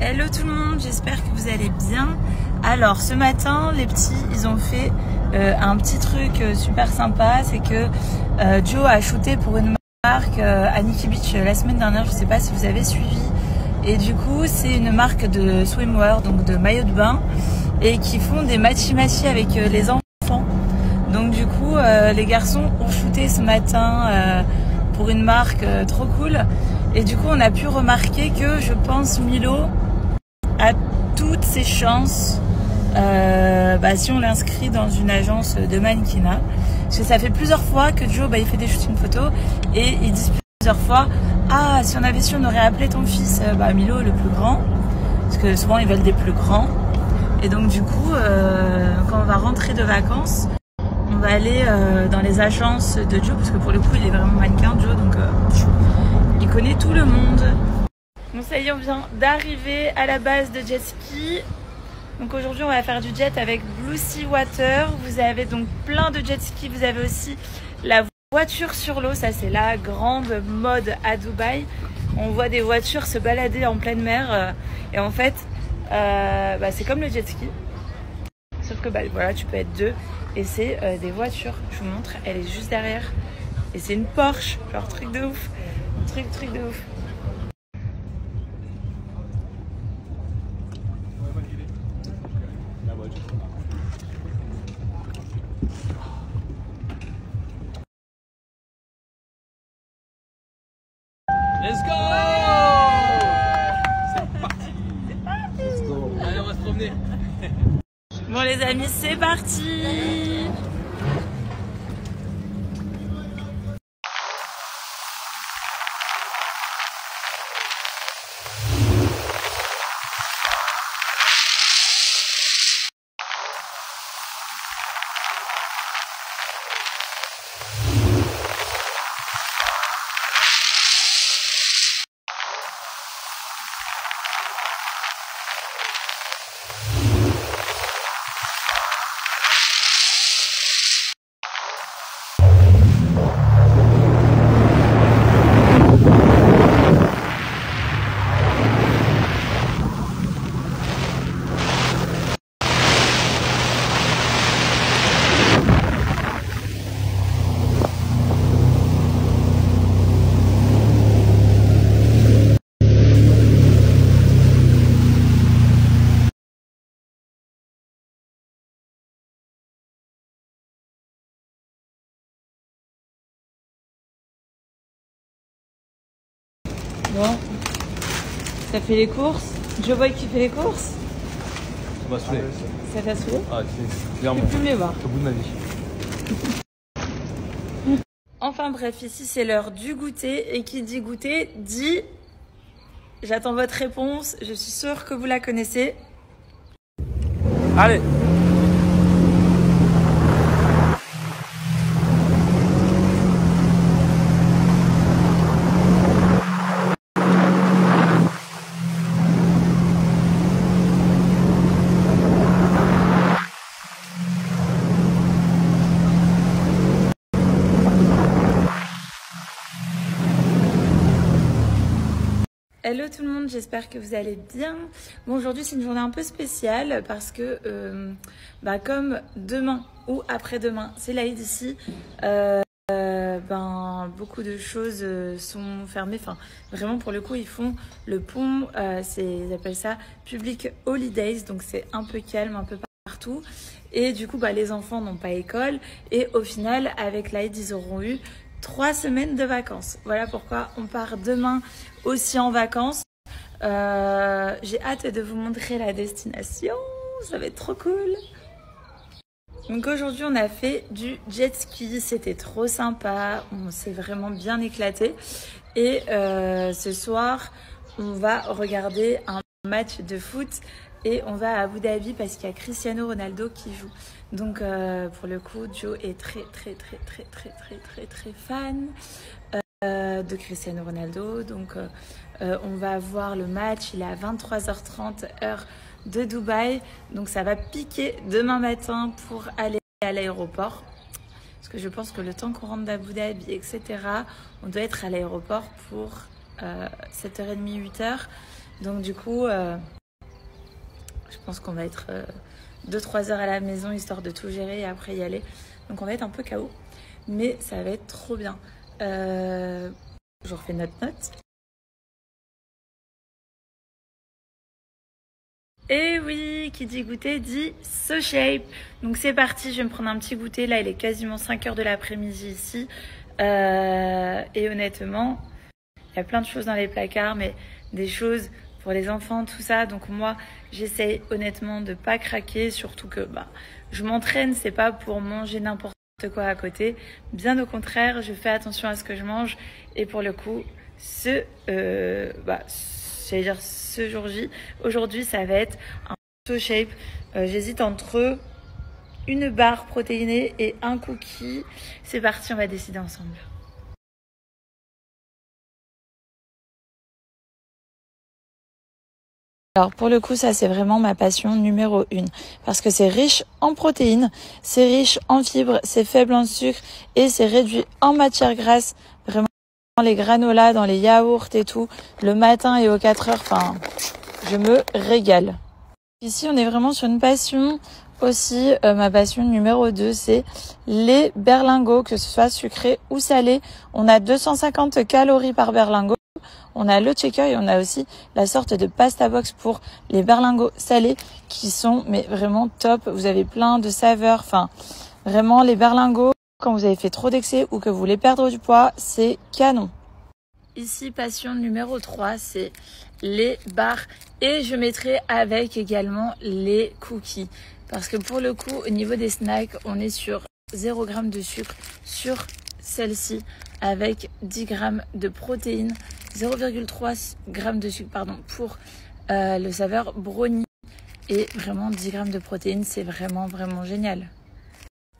Hello tout le monde, j'espère que vous allez bien. Alors ce matin, les petits, ils ont fait un petit truc super sympa. C'est que Joe a shooté pour une marque à Nikki Beach la semaine dernière. Je sais pas si vous avez suivi. Et du coup, c'est une marque de swimwear, donc de maillot de bain, et qui font des matchy-matchy avec les enfants. Donc du coup, les garçons ont shooté ce matin pour une marque trop cool. Et du coup, on a pu remarquer que je pense Milo a toutes ses chances si on l'inscrit dans une agence de mannequinat. Parce que ça fait plusieurs fois que Joe il fait des shootings photos et ils disent plusieurs fois « Ah, si on avait su, on aurait appelé ton fils Milo le plus grand ». Parce que souvent ils veulent des plus grands. Et donc du coup, quand on va rentrer de vacances, on va aller dans les agences de Joe, parce que pour le coup il est vraiment mannequin Joe, donc il connaît tout le monde. Bon, ça y est, on vient d'arriver à la base de jet ski. Donc aujourd'hui on va faire du jet avec Blue Sea Water. Vous avez donc plein de jet ski. Vous avez aussi la voiture sur l'eau. Ça c'est la grande mode à Dubaï. On voit des voitures se balader en pleine mer. Et en fait c'est comme le jet ski. Sauf que voilà, tu peux être deux. Et c'est des voitures. Je vous montre, elle est juste derrière. Et c'est une Porsche. Genre truc de ouf. Truc de ouf. Let's go! C'est parti! C'est parti! Let's go! Allez, on va se promener! Bon les amis, c'est parti! Bon, t'as fait les courses? Joe Boy qui fait les courses? Ça m'a saoulé. Ça t'a saoulé? Ah, clairement. Tu peux plus me les voir. Au bout de ma vie. Enfin bref, ici c'est l'heure du goûter. Et qui dit goûter dit... J'attends votre réponse, je suis sûre que vous la connaissez. Allez! Hello tout le monde, j'espère que vous allez bien. Bon, aujourd'hui c'est une journée un peu spéciale parce que comme demain ou après-demain c'est l'Aïd ici, beaucoup de choses sont fermées. Enfin, vraiment pour le coup ils font le pont, ils appellent ça Public Holidays, donc c'est un peu calme, un peu partout. Et du coup les enfants n'ont pas école et au final avec l'Aïd ils auront eu 3 semaines de vacances. Voilà pourquoi on part demain aussi en vacances. J'ai hâte de vous montrer la destination. Ça va être trop cool. Donc aujourd'hui on a fait du jet ski. C'était trop sympa. On s'est vraiment bien éclaté. Et ce soir on va regarder un match de foot. Et on va à Abu Dhabi parce qu'il y a Cristiano Ronaldo qui joue. Donc pour le coup, Joe est très fan de Cristiano Ronaldo. Donc on va voir le match. Il est à 23h30 heure de Dubaï. Donc ça va piquer demain matin pour aller à l'aéroport. Parce que je pense que le temps qu'on rentre d'Abu Dhabi, etc., on doit être à l'aéroport pour 7h30, 8h. Donc du coup, je pense qu'on va être 2-3 heures à la maison histoire de tout gérer et après y aller. Donc on va être un peu KO, mais ça va être trop bien. Je refais notre note. Et oui, qui dit goûter dit SoShape. Donc c'est parti, je vais me prendre un petit goûter. Là, il est quasiment 5 heures de l'après-midi ici. Et honnêtement, il y a plein de choses dans les placards, mais des choses pour les enfants, tout ça. Donc moi, j'essaye honnêtement de pas craquer, surtout que je m'entraîne, c'est pas pour manger n'importe quoi à côté. Bien au contraire, je fais attention à ce que je mange. Et pour le coup, ce jour J, aujourd'hui, ça va être un SoShape. J'hésite entre une barre protéinée et un cookie. C'est parti, on va décider ensemble. Alors pour le coup, ça c'est vraiment ma passion numéro 1 parce que c'est riche en protéines, c'est riche en fibres, c'est faible en sucre et c'est réduit en matière grasse. Vraiment, dans les granolas, dans les yaourts et tout, le matin et aux 4 heures, je me régale. Ici, on est vraiment sur une passion aussi. Ma passion numéro 2, c'est les berlingots, que ce soit sucré ou salé. On a 250 calories par berlingot. On a le checker et on a aussi la sorte de pasta box pour les berlingots salés qui sont vraiment top. Vous avez plein de saveurs. Vraiment, les berlingots, quand vous avez fait trop d'excès ou que vous voulez perdre du poids, c'est canon. Ici, passion numéro 3, c'est les barres et je mettrai avec également les cookies. Parce que pour le coup, au niveau des snacks, on est sur 0 g de sucre sur celle-ci avec 10 g de protéines, 0,3 g de sucre pour le saveur brownie et vraiment 10 g de protéines, c'est vraiment génial.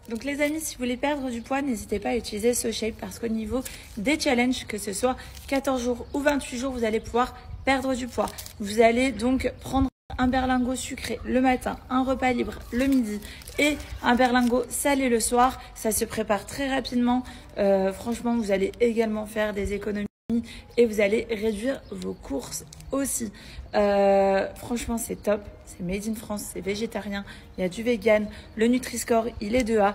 Donc les amis, si vous voulez perdre du poids, n'hésitez pas à utiliser SoShape parce qu'au niveau des challenges, que ce soit 14 jours ou 28 jours, vous allez pouvoir perdre du poids. Vous allez donc prendre un berlingot sucré le matin, un repas libre le midi et un berlingot salé le soir. Ça se prépare très rapidement. Franchement, vous allez également faire des économies et vous allez réduire vos courses aussi. Franchement, c'est top. C'est made in France, c'est végétarien. Il y a du vegan. Le Nutri-Score, il est 2A.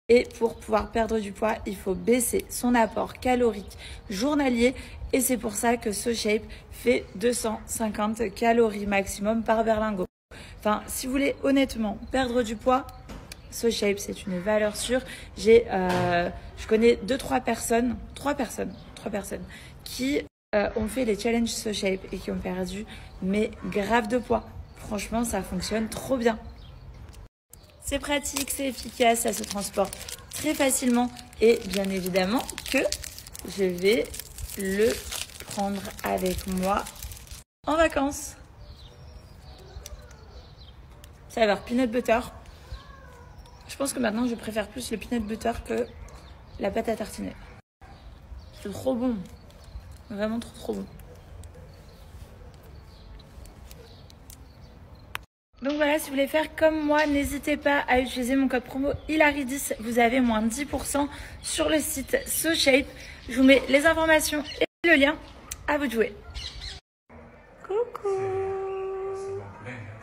Et pour pouvoir perdre du poids, il faut baisser son apport calorique journalier. Et c'est pour ça que SoShape fait 250 calories maximum par berlingot. Si vous voulez honnêtement perdre du poids, SoShape, c'est une valeur sûre. Je connais 3 personnes qui ont fait les challenges SoShape et qui ont perdu grave de poids. Franchement, ça fonctionne trop bien. C'est pratique, c'est efficace, ça se transporte très facilement et bien évidemment que je vais le prendre avec moi en vacances. Saveur peanut butter. Je pense que maintenant je préfère plus le peanut butter que la pâte à tartiner. C'est trop bon, vraiment trop bon. Donc voilà, si vous voulez faire comme moi, n'hésitez pas à utiliser mon code promo Hilary10. Vous avez moins 10% sur le site SoShape. Je vous mets les informations et le lien. À vous de jouer. Coucou.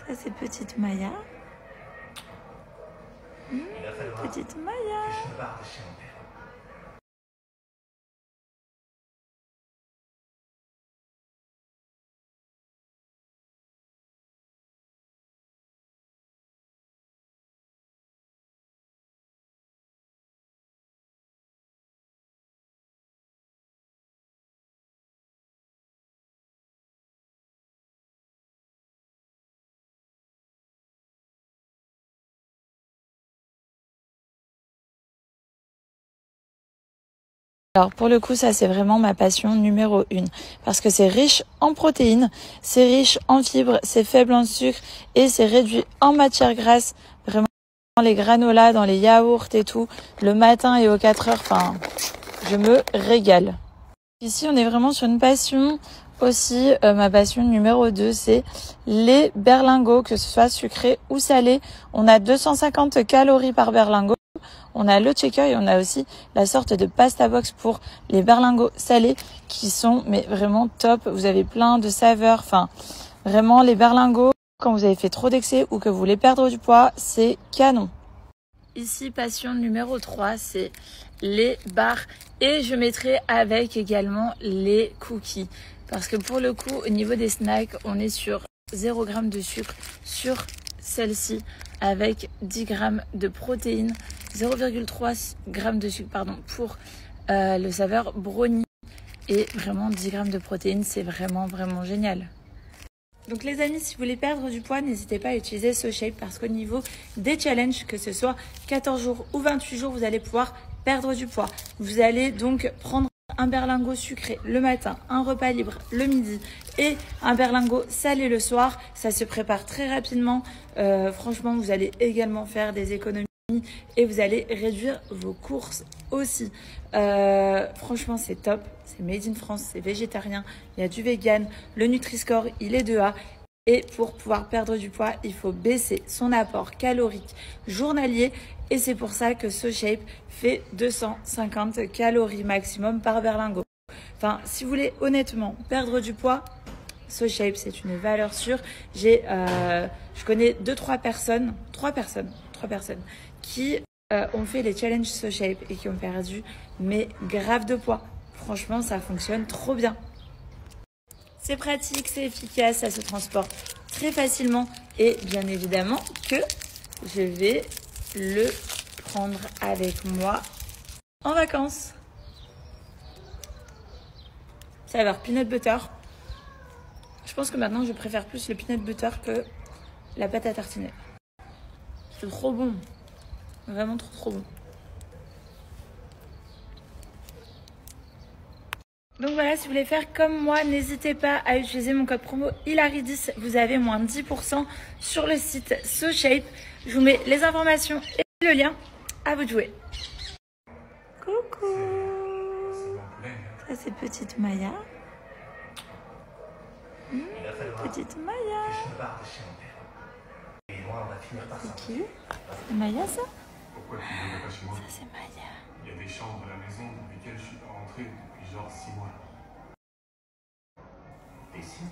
Ça c'est petite Maya. Petite Maya. Alors pour le coup, ça c'est vraiment ma passion numéro 1 parce que c'est riche en protéines, c'est riche en fibres, c'est faible en sucre et c'est réduit en matière grasse. Vraiment, dans les granolas, dans les yaourts et tout, le matin et aux 4 heures, je me régale. Ici, on est vraiment sur une passion aussi. Ma passion numéro 2, c'est les berlingots, que ce soit sucré ou salé. On a 250 calories par berlingot. On a le checker et on a aussi la sorte de pasta box pour les berlingots salés qui sont mais vraiment top. Vous avez plein de saveurs. Enfin, vraiment les berlingots, quand vous avez fait trop d'excès ou que vous voulez perdre du poids, c'est canon. Ici, passion numéro 3, c'est les barres. Et je mettrai avec également les cookies. Parce que pour le coup, au niveau des snacks, on est sur 0 g de sucre sur celle-ci avec 10 g de protéines, 0,3 g de sucre pardon, pour le saveur brownie et vraiment 10 g de protéines, c'est vraiment génial. Donc les amis, si vous voulez perdre du poids, n'hésitez pas à utiliser SoShape parce qu'au niveau des challenges, que ce soit 14 jours ou 28 jours, vous allez pouvoir perdre du poids. Vous allez donc prendre un berlingot sucré le matin, un repas libre le midi et un berlingot salé le soir. Ça se prépare très rapidement. Franchement, vous allez également faire des économies et vous allez réduire vos courses aussi. Franchement, c'est top. C'est made in France, c'est végétarien. Il y a du vegan. Le Nutri-Score, il est 2A. Et pour pouvoir perdre du poids, il faut baisser son apport calorique journalier. Et c'est pour ça que SoShape fait 250 calories maximum par berlingot. Enfin, si vous voulez honnêtement perdre du poids, SoShape, c'est une valeur sûre. Je connais 3 personnes qui ont fait les challenges SoShape et qui ont perdu mais grave de poids. Franchement, ça fonctionne trop bien. C'est pratique, c'est efficace, ça se transporte très facilement et bien évidemment que je vais le prendre avec moi en vacances. Saveur peanut butter. Je pense que maintenant je préfère plus le peanut butter que la pâte à tartiner. C'est trop bon. Vraiment trop bon. Donc voilà, si vous voulez faire comme moi, n'hésitez pas à utiliser mon code promo Hilary10. Vous avez moins 10% sur le site SoShape. Je vous mets les informations et le lien. À vous de jouer. Coucou. Ça c'est petite Maya. Petite Maya. C'est qui? C'est Maya ça? Pourquoi tu ne viens pas chez moi? Ça c'est Maya. Il y a des chambres à la maison dans lesquelles je suis pas rentré depuis genre 6 mois. T'es sûr?